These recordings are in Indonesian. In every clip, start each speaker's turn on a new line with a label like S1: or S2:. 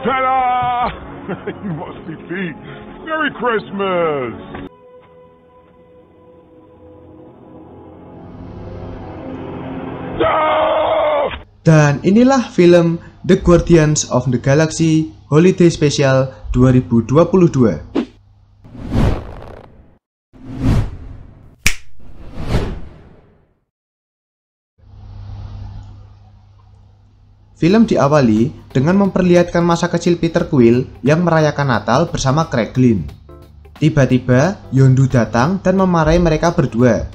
S1: Ta-da! You must be Pete. Merry Christmas!
S2: Dan inilah film The Guardians of the Galaxy Holiday Special 2022. Film diawali dengan memperlihatkan masa kecil Peter Quill yang merayakan Natal bersama Kraglin. Tiba-tiba, Yondu datang dan memarahi mereka berdua.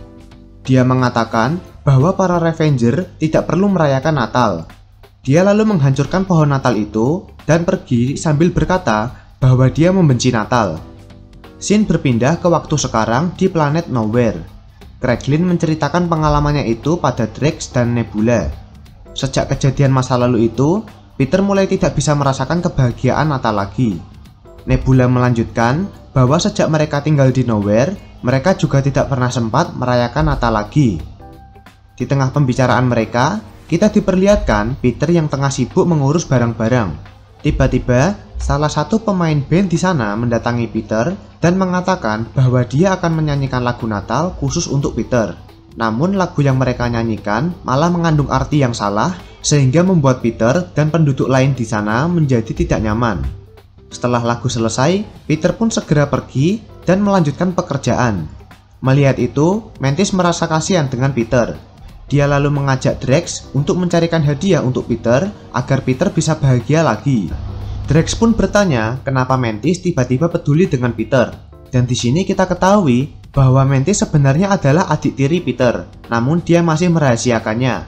S2: Dia mengatakan bahwa para Revenger tidak perlu merayakan Natal. Dia lalu menghancurkan pohon Natal itu dan pergi sambil berkata bahwa dia membenci Natal. Scene berpindah ke waktu sekarang di planet Nowhere. Kraglin menceritakan pengalamannya itu pada Drax dan Nebula. Sejak kejadian masa lalu itu, Peter mulai tidak bisa merasakan kebahagiaan Natal lagi. Nebula melanjutkan bahwa sejak mereka tinggal di Nowhere, mereka juga tidak pernah sempat merayakan Natal lagi. Di tengah pembicaraan mereka, kita diperlihatkan Peter yang tengah sibuk mengurus barang-barang. Tiba-tiba, salah satu pemain band di sana mendatangi Peter dan mengatakan bahwa dia akan menyanyikan lagu Natal khusus untuk Peter. Namun lagu yang mereka nyanyikan malah mengandung arti yang salah sehingga membuat Peter dan penduduk lain di sana menjadi tidak nyaman. Setelah lagu selesai, Peter pun segera pergi dan melanjutkan pekerjaan. Melihat itu, Mantis merasa kasihan dengan Peter. Dia lalu mengajak Drax untuk mencarikan hadiah untuk Peter agar Peter bisa bahagia lagi. Drax pun bertanya kenapa Mantis tiba-tiba peduli dengan Peter. Dan di sini kita ketahui bahwa Mantis sebenarnya adalah adik tiri Peter, namun dia masih merahasiakannya.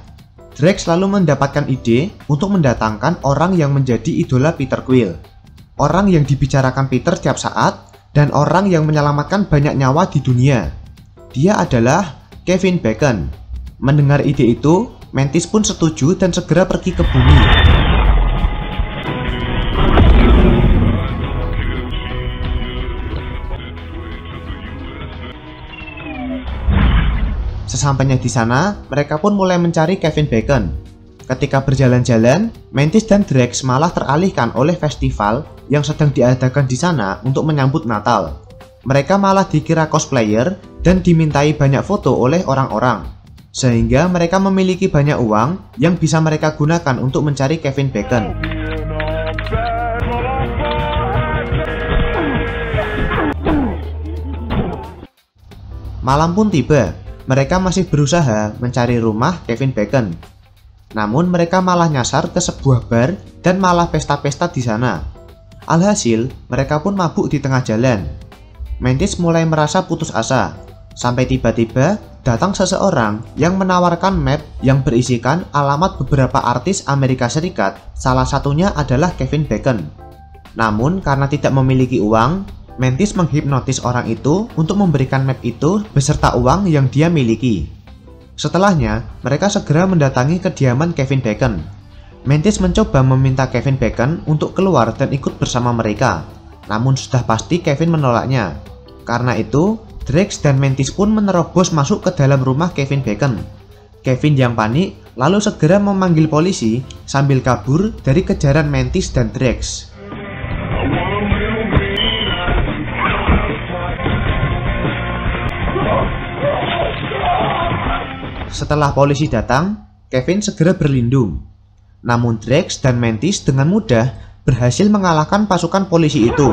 S2: Drax lalu mendapatkan ide untuk mendatangkan orang yang menjadi idola Peter Quill. Orang yang dibicarakan Peter tiap saat, dan orang yang menyelamatkan banyak nyawa di dunia. Dia adalah Kevin Bacon. Mendengar ide itu, Mantis pun setuju dan segera pergi ke bumi. Sesampainya di sana, mereka pun mulai mencari Kevin Bacon. Ketika berjalan-jalan, Mantis dan Drax malah teralihkan oleh festival yang sedang diadakan di sana untuk menyambut Natal. Mereka malah dikira cosplayer dan dimintai banyak foto oleh orang-orang, sehingga mereka memiliki banyak uang yang bisa mereka gunakan untuk mencari Kevin Bacon. Malam pun tiba. Mereka masih berusaha mencari rumah Kevin Bacon. Namun mereka malah nyasar ke sebuah bar dan malah pesta-pesta di sana. Alhasil, mereka pun mabuk di tengah jalan. Mantis mulai merasa putus asa, sampai tiba-tiba datang seseorang yang menawarkan map yang berisikan alamat beberapa artis Amerika Serikat, salah satunya adalah Kevin Bacon. Namun karena tidak memiliki uang, Mantis menghipnotis orang itu untuk memberikan map itu beserta uang yang dia miliki. Setelahnya, mereka segera mendatangi kediaman Kevin Bacon. Mantis mencoba meminta Kevin Bacon untuk keluar dan ikut bersama mereka. Namun sudah pasti Kevin menolaknya. Karena itu, Drax dan Mantis pun menerobos masuk ke dalam rumah Kevin Bacon. Kevin yang panik lalu segera memanggil polisi sambil kabur dari kejaran Mantis dan Drax. Setelah polisi datang, Kevin segera berlindung. Namun Drax dan Mantis dengan mudah berhasil mengalahkan pasukan polisi itu.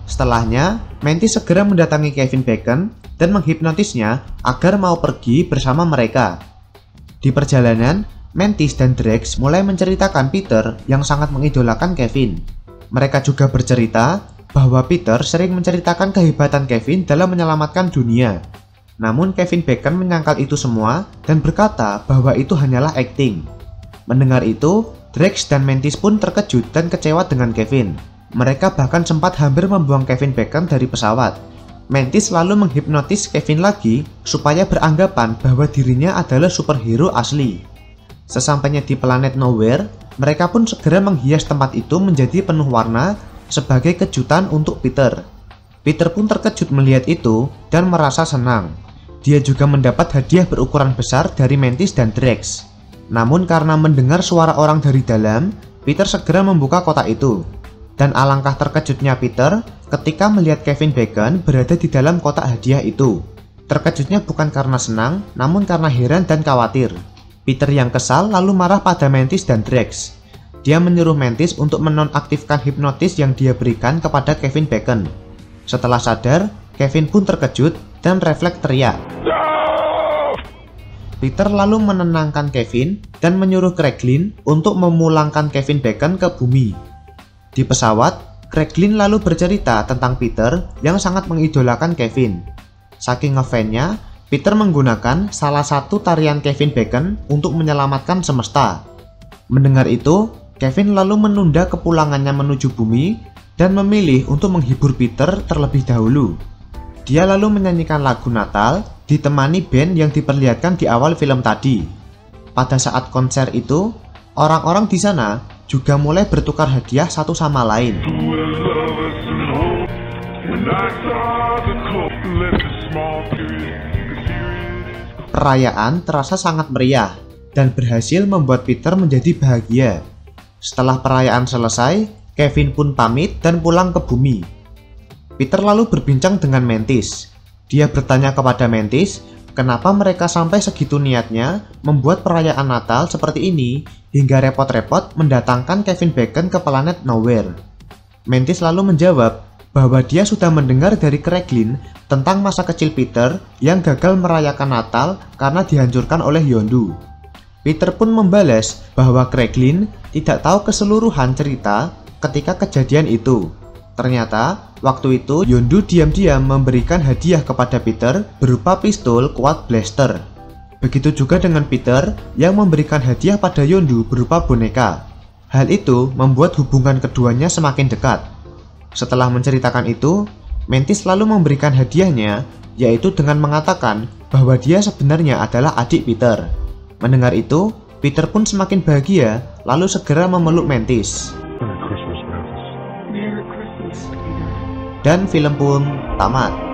S2: Setelahnya, Mantis segera mendatangi Kevin Bacon dan menghipnotisnya agar mau pergi bersama mereka. Di perjalanan, Mantis dan Drax mulai menceritakan Peter yang sangat mengidolakan Kevin. Mereka juga bercerita bahwa Peter sering menceritakan kehebatan Kevin dalam menyelamatkan dunia. Namun Kevin Bacon menyangkal itu semua dan berkata bahwa itu hanyalah akting. Mendengar itu, Drax dan Mantis pun terkejut dan kecewa dengan Kevin. Mereka bahkan sempat hampir membuang Kevin Bacon dari pesawat. Mantis lalu menghipnotis Kevin lagi supaya beranggapan bahwa dirinya adalah superhero asli. Sesampainya di planet Nowhere, mereka pun segera menghias tempat itu menjadi penuh warna sebagai kejutan untuk Peter. Peter pun terkejut melihat itu dan merasa senang. Dia juga mendapat hadiah berukuran besar dari Mantis dan Drax. Namun karena mendengar suara orang dari dalam, Peter segera membuka kotak itu. Dan alangkah terkejutnya Peter ketika melihat Kevin Bacon berada di dalam kotak hadiah itu. Terkejutnya bukan karena senang, namun karena heran dan khawatir. Peter yang kesal lalu marah pada Mantis dan Drax. Dia menyuruh Mantis untuk menonaktifkan hipnotis yang dia berikan kepada Kevin Bacon. Setelah sadar, Kevin pun terkejut dan refleks teriak. Peter lalu menenangkan Kevin dan menyuruh Craiglin untuk memulangkan Kevin Bacon ke bumi. Di pesawat, Craiglin lalu bercerita tentang Peter yang sangat mengidolakan Kevin. Saking ngefansnya, Peter menggunakan salah satu tarian Kevin Bacon untuk menyelamatkan semesta. Mendengar itu, Kevin lalu menunda kepulangannya menuju bumi dan memilih untuk menghibur Peter terlebih dahulu. Dia lalu menyanyikan lagu Natal ditemani band yang diperlihatkan di awal film tadi. Pada saat konser itu, orang-orang di sana juga mulai bertukar hadiah satu sama lain. Perayaan terasa sangat meriah dan berhasil membuat Peter menjadi bahagia. Setelah perayaan selesai, Kevin pun pamit dan pulang ke bumi. Peter lalu berbincang dengan Mantis. Dia bertanya kepada Mantis, kenapa mereka sampai segitu niatnya membuat perayaan Natal seperti ini hingga repot-repot mendatangkan Kevin Bacon ke planet Nowhere. Mantis lalu menjawab bahwa dia sudah mendengar dari Craiglin tentang masa kecil Peter yang gagal merayakan Natal karena dihancurkan oleh Yondu. Peter pun membalas bahwa Craiglin tidak tahu keseluruhan cerita ketika kejadian itu. Ternyata, waktu itu Yondu diam-diam memberikan hadiah kepada Peter berupa pistol Quad Blaster. Begitu juga dengan Peter yang memberikan hadiah pada Yondu berupa boneka. Hal itu membuat hubungan keduanya semakin dekat. Setelah menceritakan itu, Mantis lalu memberikan hadiahnya, yaitu dengan mengatakan bahwa dia sebenarnya adalah adik Peter. Mendengar itu, Peter pun semakin bahagia lalu segera memeluk Mantis. Dan film pun tamat.